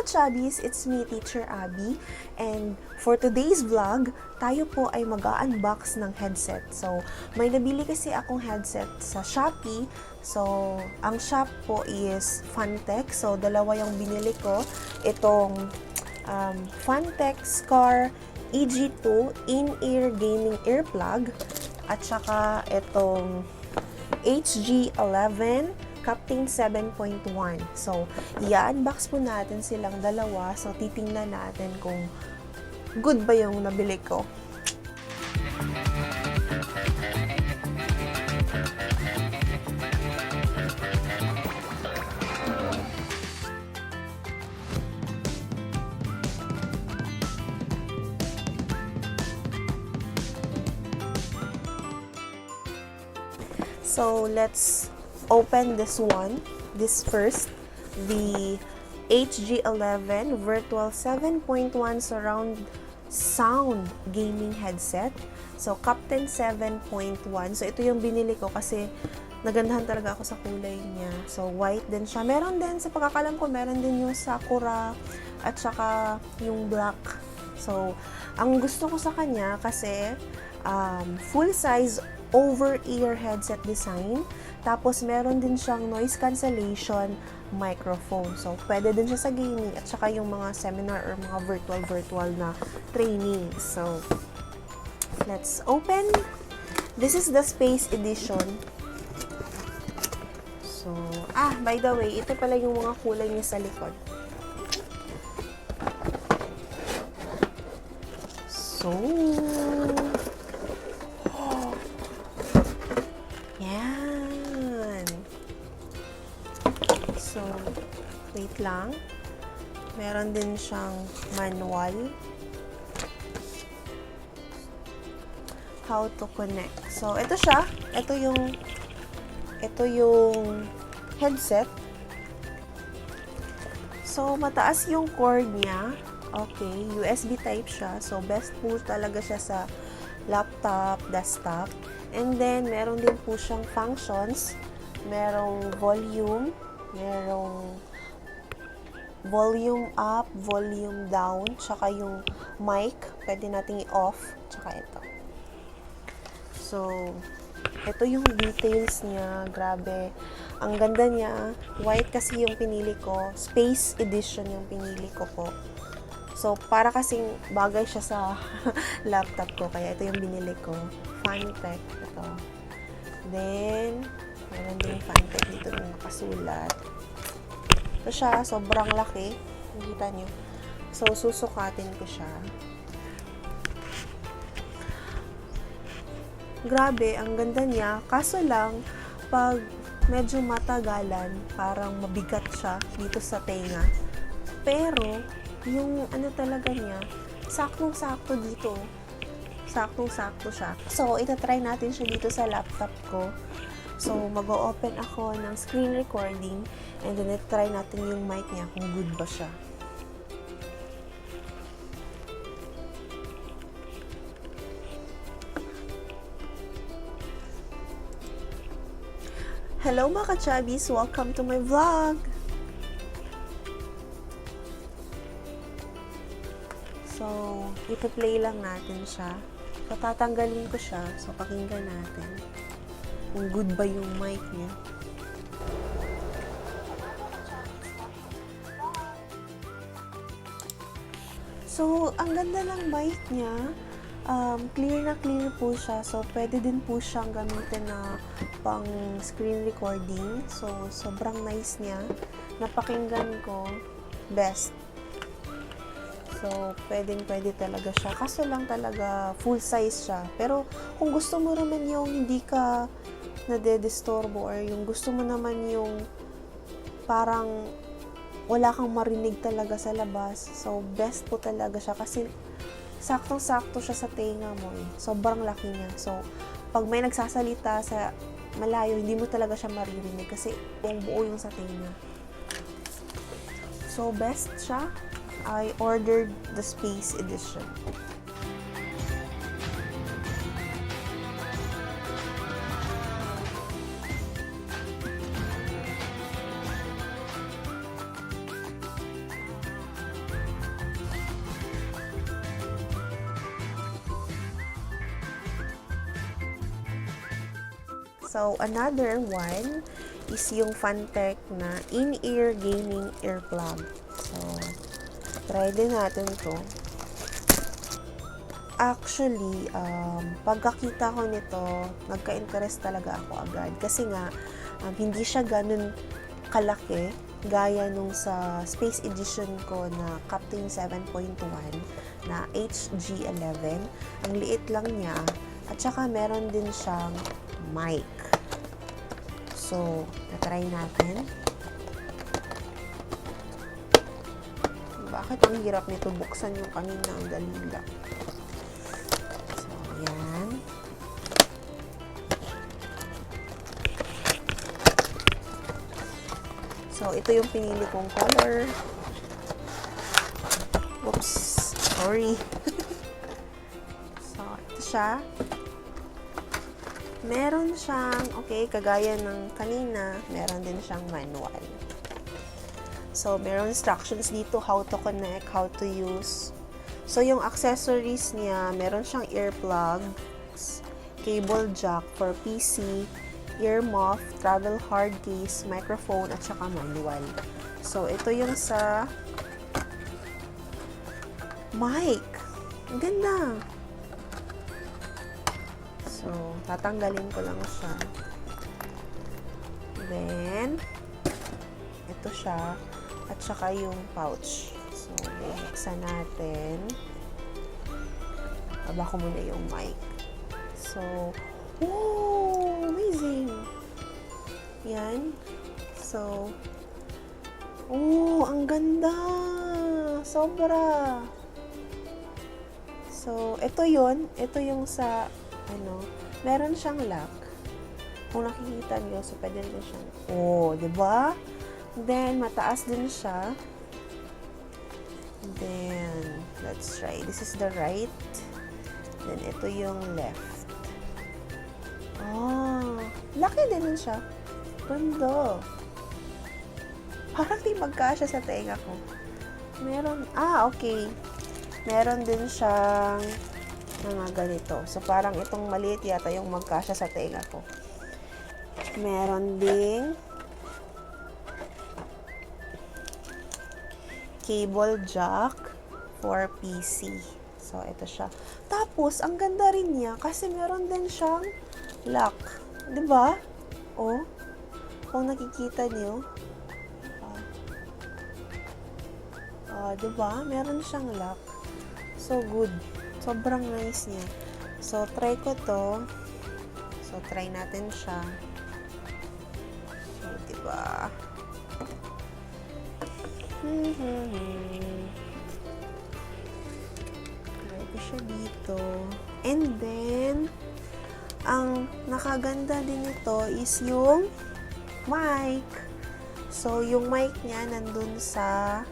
chABBIEs, it's me, Teacher Abby. And for today's vlog, tayo po ay mag-unbox ng headset. So, may nabili kasi akong headset sa Shopee. So, ang shop po is Fantech. So, dalawa yung binili ko. Itong Fantech SCAR EG2 in-ear gaming earplug. At saka itong HG11 Captain 7.1. So, i-unbox po natin silang dalawa. So, titingnan natin kung good ba yung nabili ko. So, let's open this one. This first, the HG11 Virtual 7.1 Surround Sound Gaming Headset. So, Captain 7.1. So, ito yung binili ko kasi nagandahan talaga ako sa kulay niya. So, white din siya. Meron din, sa pagkakalam ko, meron din yung sakura at saka yung black. So, ang gusto ko sa kanya kasi full size over-ear headset design. Tapos, meron din siyang noise cancellation microphone. So, pwede din siya sa gaming at saka yung mga seminar or mga virtual na training. So, let's open. This is the Space Edition. So, by the way, ito pala yung mga kulay niya sa likod. So, so, wait lang. Meron din siyang manual. How to connect. So, ito siya. Ito yung headset. So, mataas yung cord niya. Okay, USB type siya. So, best po talaga siya sa laptop, desktop. And then, meron din po siyang functions. Merong volume. Merong volume up, volume down, tsaka yung mic, pwede nating i-off, tsaka ito. So, ito yung details niya, grabe. Ang ganda niya, white kasi yung pinili ko, Space Edition yung pinili ko po. So, para kasing bagay siya sa laptop ko, kaya ito yung binili ko. Fantech, ito. Then, meron din Fantech dito na nakasulat. Ito siya, sobrang laki. Nakita nyo. So, susukatin ko siya. Grabe, ang ganda niya. Kaso lang, pag medyo matagalan, parang mabigat siya dito sa tenga. Pero, yung ano talaga niya, saktong-sakto dito. Saktong-sakto siya. So, itatry natin siya dito sa laptop ko. So, mag-o-open ako ng screen recording and then try natin yung mic niya kung good ba siya. Hello mga chABBIEs! Welcome to my vlog! So, ipa-play lang natin siya. So, tatanggalin ko siya. So, pakinggan natin kung good ba yung mic niya. So, ang ganda ng mic niya. Clear na clear po siya. So, pwede din po siyang gamitin na pang screen recording. So, sobrang nice niya. Napakinggan ko. Best. So, pwede talaga siya. Kaso lang talaga full size siya. Pero, kung gusto mo naman yung hindi ka nadedisturbo or yung gusto mo naman yung parang wala kang marinig talaga sa labas. So, best po talaga siya kasi saktong-sakto siya sa tenga mo eh. Sobrang laki niya. So, pag may nagsasalita sa malayo, hindi mo talaga siya maririnig kasi buo yung sa tenga. So, best siya. I ordered the Space Edition. So, another one is yung Fantech na in-ear gaming earplug. So, try din natin to. Actually, pagkakita ko nito, nagka-interest talaga ako agad. Kasi nga, hindi siya ganun kalaki gaya nung sa Space Edition ko na Captain 7.1 na HG11. Ang liit lang niya. At saka meron din siyang mic. So, natry natin. Bakit ang hirap nito buksan yung kanina? Ang dali lang. So, yan. So, ito yung pinili kong color. Oops. Sorry. So, ito siya. Meron siyang, okay, kagaya ng kanina, meron din siyang manual. So, meron instructions dito how to connect, how to use. So, yung accessories niya, meron siyang earplugs, cable jack for PC, ear muff, travel hard case, microphone, at saka manual. So, ito yung sa mic. Ang ganda. So, tatanggalin ko lang siya. Then, ito siya. At saka yung pouch. So, buksan natin. Baba ko muna yung mic. So, oh, amazing! Yan. So, oh, ang ganda! Sobra! So, ito yun. Ito yung sa, meron siyang lock. Kung nakikita niyo, so pwede rin siyang, oh, diba? Then, mataas din siya. Then, let's try. This is the right. Then, ito yung left. Oh, laki din siya. Ganda. Parang di magkasya sa tenga ko. Meron, okay. Meron din siyang mga ganito. So, parang itong maliit yata yung magkasya sa tenga ko. Meron ding cable jack for PC. So, ito siya. Tapos, ang ganda rin niya kasi meron din siyang lock. Diba? Oh, kung nakikita niyo. Diba? Meron siyang lock. So, good. Sobrang nice niya. So, try ko to. So, try natin siya. So, diba? Try ko siya dito. And then, ang nakaganda din ito is yung mic. So, yung mic niya nandun sa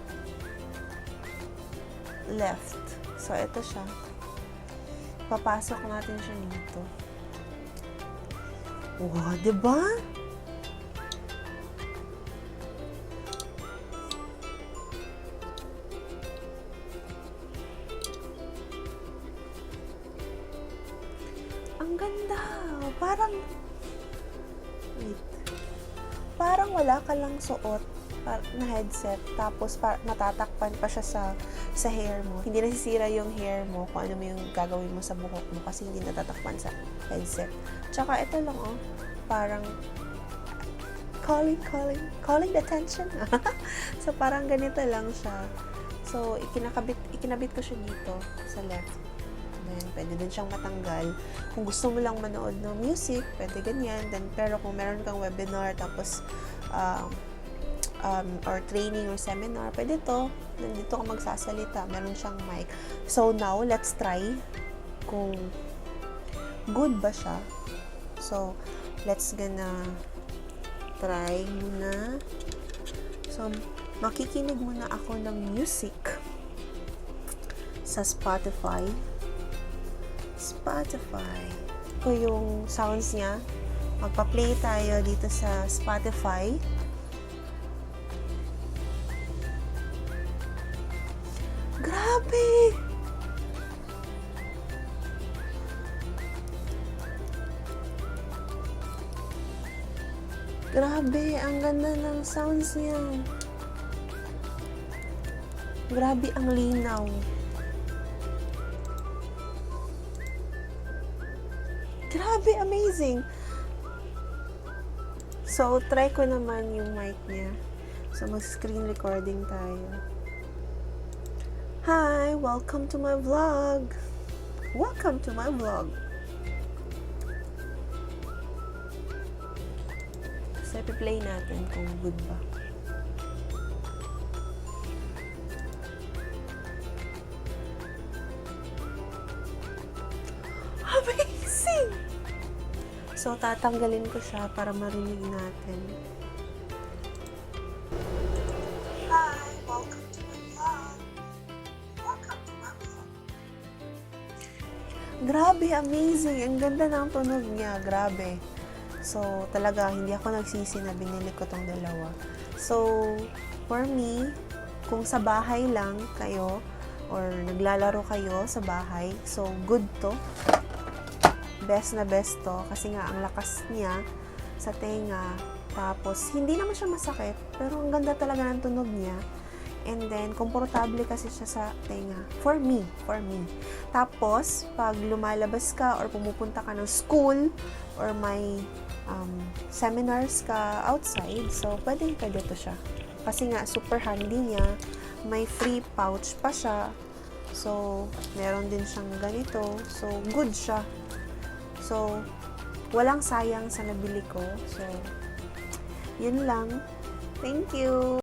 left. So, ito siya. Papasok natin siya dito. Wow, diba? Ang ganda. Parang, wait. Parang wala ka lang suot na headset, tapos matatakpan pa siya sa hair mo. Hindi nasisira yung hair mo kung ano mo yung gagawin mo sa buhok mo kasi hindi natatakpan sa headset. Tsaka ito lang, parang calling the attention. So, parang ganito lang siya. So, ikinabit ko siya dito sa left. Then, pwede din siyang matanggal. Kung gusto mo lang manood ng music, pwede ganyan. Then, pero kung meron kang webinar, tapos, or training or seminar, pwede to. Nandito ka magsasalita. Meron siyang mic. So, now, let's try kung good ba siya. So, let's gonna try muna. So, makikinig muna ako ng music sa Spotify. Ito yung sounds niya. Magpa-play tayo dito sa Spotify. Grabe! Grabe, ang ganda ng sounds niya. Grabe ang linaw. Grabe, amazing. So, try ko naman yung mic niya. So, mag-screen recording tayo. Hi! Welcome to my vlog! Welcome to my vlog! So, i-play natin kung good ba. Amazing! So, tatanggalin ko siya para marinig natin. Hi! Welcome to my vlog! Welcome to my vlog! Grabe, amazing! Ang ganda ng tunog niya. Grabe. So, talaga, hindi ako nagsisi na binili ko tong dalawa. So, for me, kung sa bahay lang kayo, or naglalaro kayo sa bahay, so, good to. Best na best to. Kasi nga, ang lakas niya sa tenga. Tapos, hindi naman siya masakit, pero ang ganda talaga ng tunog niya. And then, komportable kasi siya sa tenga. For me. Tapos, pag lumalabas ka or pumupunta ka ng school or may seminars ka outside, so, pwede to siya. Kasi nga, super handy niya. May free pouch pa siya. So, meron din siyang ganito. So, good siya. So, walang sayang sa nabili ko. So, yun lang. Thank you!